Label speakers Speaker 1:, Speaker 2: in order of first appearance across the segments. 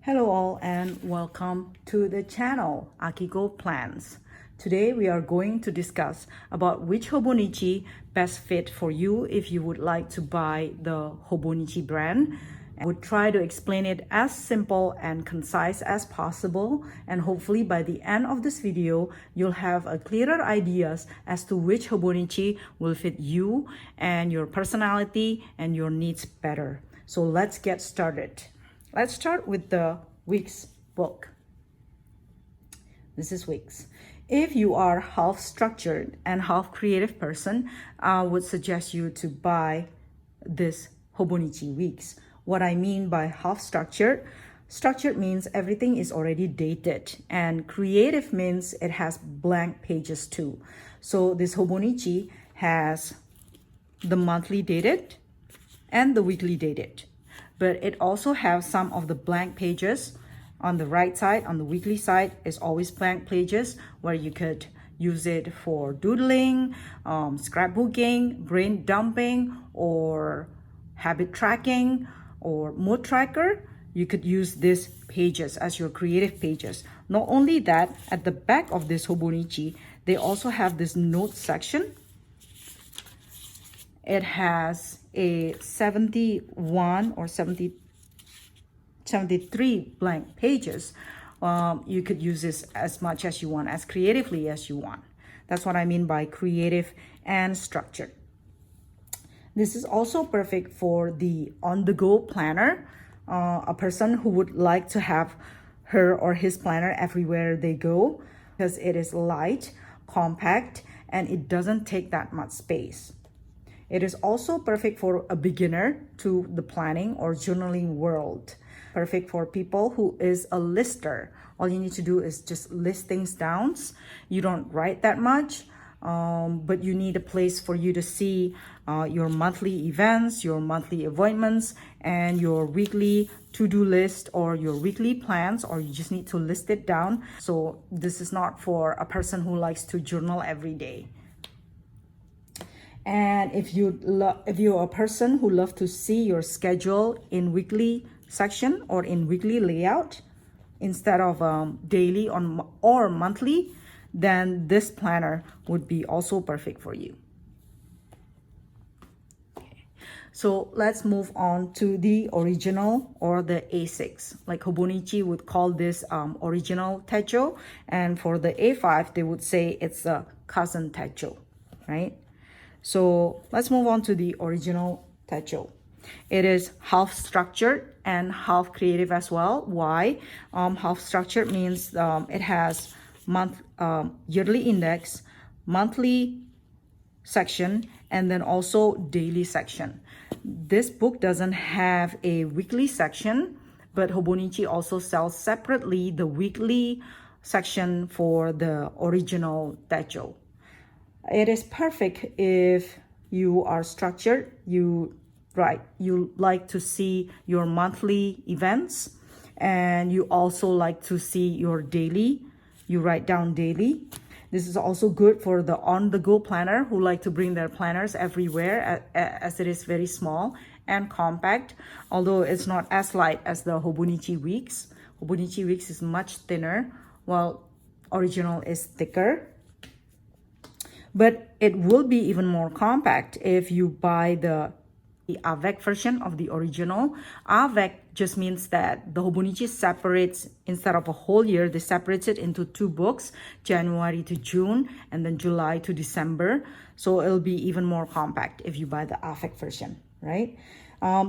Speaker 1: Hello all and welcome to the channel Akiko Plans. Today we are going to discuss about which Hobonichi best fit for you if you would like to buy the Hobonichi brand. I would try to explain it as simple and concise as possible, and hopefully by the end of this video you'll have a clearer ideas as to which Hobonichi will fit you and your personality and your needs better. So let's get started. Let's start with the week's book. This is week's. If you are half structured and half creative person, I would suggest you to buy this Hobonichi weeks. What I mean by half structured means everything is already dated, and creative means it has blank pages too. So this Hobonichi has the monthly dated and the weekly dated. But it also has some of the blank pages on the right side. On the weekly side is always blank pages where you could use it for doodling, scrapbooking, brain dumping, or habit tracking, or mood tracker. You could use these pages as your creative pages. Not only that, at the back of this Hobonichi, they also have this notes section. It has a 71 or 73 blank pages. You could use this as much as you want, as creatively as you want. That's what I mean by creative and structured. This is also perfect for the on-the-go planner, a person who would like to have her or his planner everywhere they go, because it is light, compact, and it doesn't take that much space. It is also perfect for a beginner to the planning or journaling world. Perfect for people who is a lister. All you need to do is just list things down. You don't write that much, but you need a place for you to see your monthly events, your monthly appointments, and your weekly to-do list or your weekly plans, or you just need to list it down. So this is not for a person who likes to journal every day. And if you're a person who loves to see your schedule in weekly section or in weekly layout instead of daily or monthly, then this planner would be also perfect for you. Okay. So let's move on to the original or the A6. Like Hobonichi would call this original techo, and for the A5 they would say it's a cousin techo, right? So let's move on to the original techo. It is half structured and half creative as well. Why? Half structured means it has yearly index, monthly section, and then also daily section. This book doesn't have a weekly section, but Hobonichi also sells separately the weekly section for the original techo. It is perfect if you are structured, you like to see your monthly events, and you also like to see your daily, you write down daily. This is also good for the on-the-go planner who like to bring their planners everywhere, as it is very small and compact, although it's not as light as the Hobonichi weeks. Hobonichi weeks is much thinner, while original is thicker. But it will be even more compact if you buy the avec version of the original. Avec just means that the Hobonichi separates, instead of a whole year, they separate it into two books, January to June and then July to December. So it'll be even more compact if you buy the avec version, right?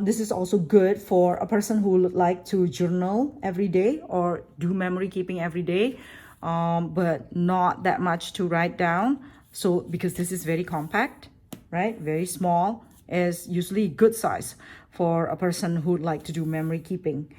Speaker 1: This is also good for a person who would like to journal every day or do memory keeping every day, but not that much to write down. So because this is very compact, right? Very small, is usually good size for a person who would like to do memory keeping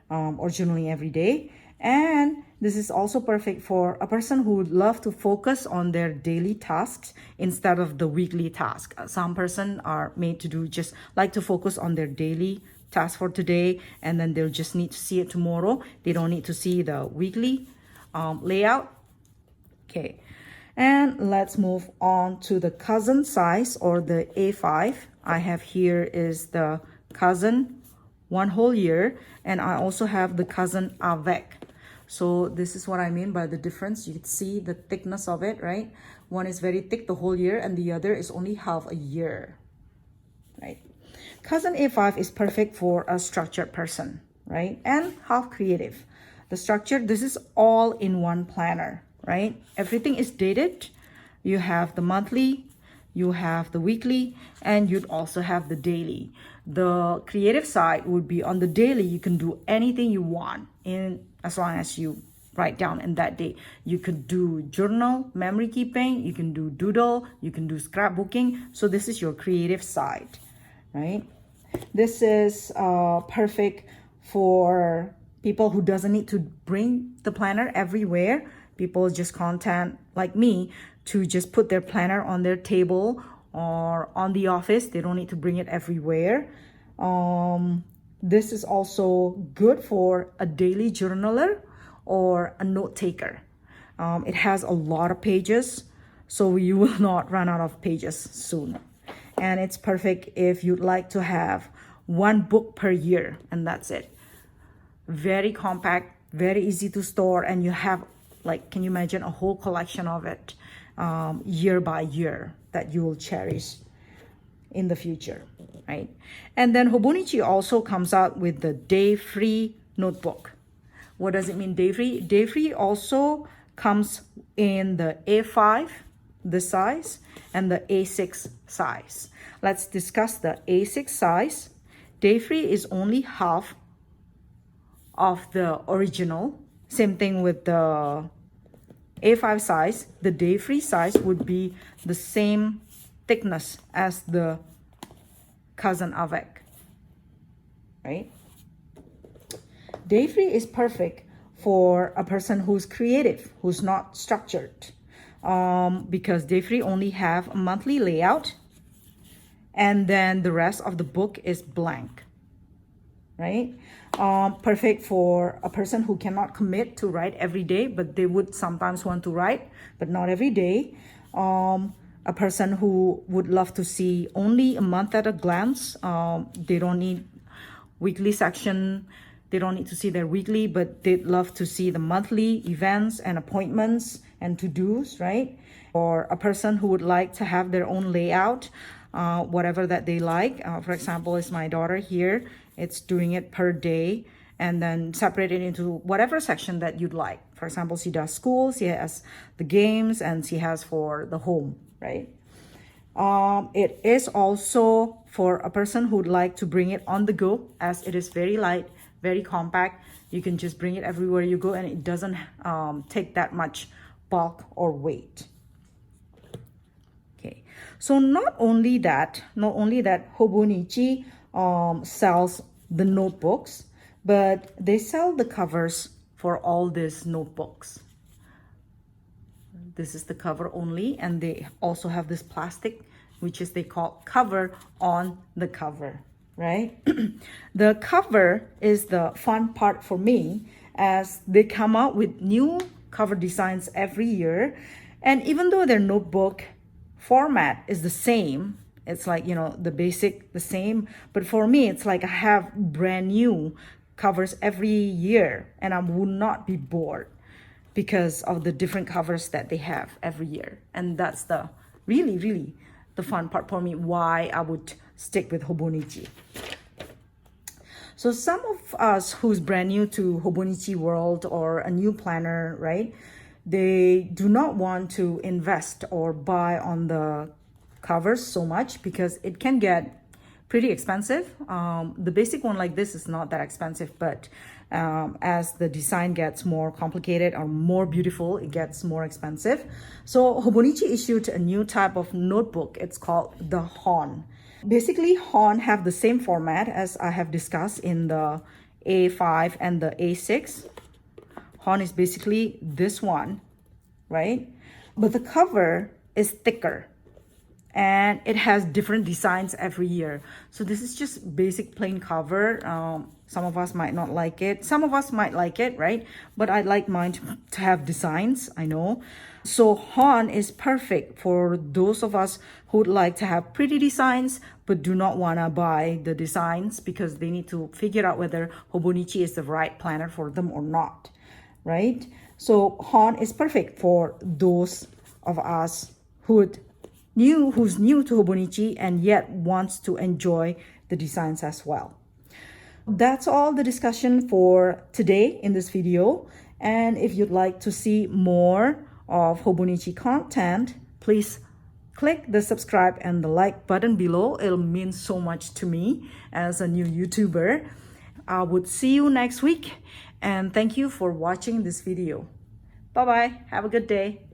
Speaker 1: or journaling every day. And this is also perfect for a person who would love to focus on their daily tasks instead of the weekly task. Some person are made to do just like to focus on their daily task for today, and then they'll just need to see it tomorrow. They don't need to see the weekly layout. Okay. And let's move on to the cousin size or the A5. I have here is the cousin one whole year, and I also have the cousin avec. So this is what I mean by the difference. You can see the thickness of it, right? One is very thick the whole year, and the other is only half a year, right? Cousin A5 is perfect for a structured person, right? And half creative. The structure, this is all in one planner, right? Everything is dated. You have the monthly, you have the weekly, and you'd also have the daily. The creative side would be on the daily. You can do anything you want in as long as you write down in that day. You could do journal, memory keeping, you can do doodle, you can do scrapbooking. So this is your creative side, right? This is perfect for people who doesn't need to bring the planner everywhere. People just content like me to just put their planner on their table or on the office. They don't need to bring it everywhere. This is also good for a daily journaler or a note taker. It has a lot of pages, so you will not run out of pages soon. And it's perfect if you'd like to have one book per year, and that's it. Very compact, very easy to store, and you have, like, can you imagine a whole collection of it year by year that you will cherish in the future, right? And then Hobonichi also comes out with the day-free notebook. What does it mean, day-free? Day-free also comes in the A5, this size, and the A6 size. Let's discuss the A6 size. Day-free is only half of the original. Same thing with the A5 size. The day-free size would be the same thickness as the cousin avec, right? Day-free is perfect for a person who's creative, who's not structured, because day-free only have a monthly layout, and then the rest of the book is blank, right? Perfect for a person who cannot commit to write every day, but they would sometimes want to write, but not every day. A person who would love to see only a month at a glance. They don't need weekly section. They don't need to see their weekly, but they'd love to see the monthly events and appointments and to-dos, right? Or a person who would like to have their own layout, whatever that they like. For example, is my daughter here. It's doing it per day and then separate it into whatever section that you'd like. For example, she does school, she has the games, and she has for the home, right? It is also for a person who'd like to bring it on the go, as it is very light, very compact. You can just bring it everywhere you go, and it doesn't take that much bulk or weight. Okay, so not only that Hobonichi sells the notebooks, but they sell the covers for all these notebooks. This is the cover only, and they also have this plastic, which is they call cover on the cover, right? The cover is the fun part for me, as they come out with new cover designs every year. And even though their notebook format is the same, it's like, you know, the basic, the same, but for me, it's like I have brand new covers every year, and I would not be bored because of the different covers that they have every year. And that's the really the fun part for me, why I would stick with Hobonichi. So some of us who's brand new to Hobonichi world or a new planner, right? They do not want to invest or buy on the covers so much because it can get pretty expensive. The basic one like this is not that expensive, but as the design gets more complicated or more beautiful, it gets more expensive. So Hobonichi issued a new type of notebook. It's called the Hon. Basically, Hon have the same format as I have discussed in the A5 and the A6. Hon is basically this one, right? But the cover is thicker and it has different designs every year. So this is just basic plain cover. Some of us might not like it, some of us might like it, right? But I like mine to have designs, I know. So Han is perfect for those of us who would like to have pretty designs but do not want to buy the designs because they need to figure out whether Hobonichi is the right planner for them or not, right? So Han is perfect for those of us who's new to Hobonichi and yet wants to enjoy the designs as well. That's all the discussion for today in this video. And if you'd like to see more of Hobonichi content, please click the subscribe and the like button below. It'll mean so much to me as a new YouTuber. I would see you next week, and thank you for watching this video. Bye-bye. Have a good day.